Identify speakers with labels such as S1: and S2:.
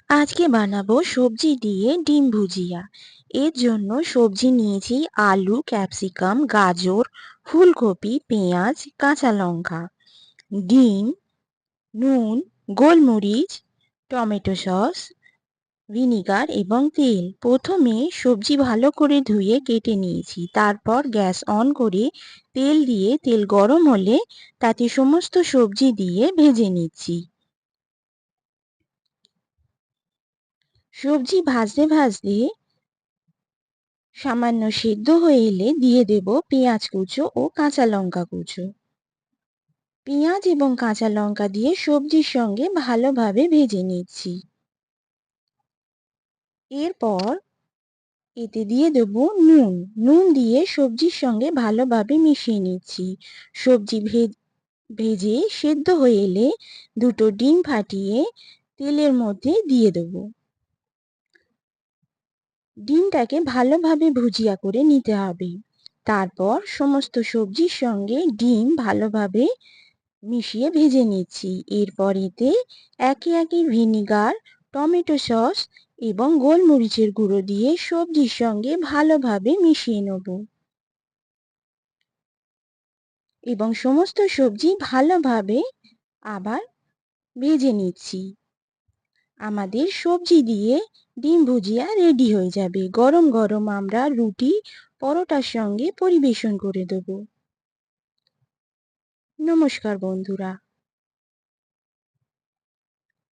S1: আজকে বানাবো সবজি দিয়ে ডিম ভুজিয়া। এর জন্য সবজি নিয়েছি আলু, ক্যাপসিকাম, গাজর, ফুলকপি, পেঁয়াজ, কাঁচা লঙ্কা, ডিম, নুন, গোলমরিচ, টমেটো সস, ভিনিগার এবং তেল। প্রথমে সবজি ভালো করে ধুয়ে কেটে নিয়েছি। তারপর গ্যাস অন করে তেল দিয়ে তেল গরম হলে তাতে সমস্ত সবজি দিয়ে ভেজে নিচ্ছি। সবজি ভাজতে ভাজতে সামান্য সিদ্ধ হয়ে এলে দিয়ে দেব পেঁয়াজ কুচো ও কাঁচা লঙ্কা কুচো। পেঁয়াজ এবং কাঁচা লঙ্কা দিয়ে সবজির সঙ্গে ভালোভাবে ভেজে নিচ্ছি। এরপর এতে দিয়ে দেব নুন। নুন দিয়ে সবজির সঙ্গে ভালোভাবে মিশিয়ে নিচ্ছি। সবজি ভেজে সেদ্ধ হয়ে এলে দুটো ডিম ফাটিয়ে তেলের মধ্যে দিয়ে দেব। ডিমটাকে ভালোভাবে ভুজিয়া করে নিতে হবে। তারপর সমস্ত সবজির সঙ্গে ডিম ভালোভাবে মিশিয়ে ভেজে নিচ্ছি। এরপর এতে একে একে ভিনিগার, টমেটো সস এবং গোলমরিচের গুঁড়ো দিয়ে সবজির সঙ্গে ভালোভাবে মিশিয়ে নেব এবং সমস্ত সবজি ভালোভাবে আবার ভেজে নিচ্ছি। আমাদের সবজি দিয়ে ডিম ভুজিয়া রেডি হয়ে যাবে। গরম গরম আমরা রুটি, পরোটার সঙ্গে পরিবেশন করে দেব। নমস্কার বন্ধুরা।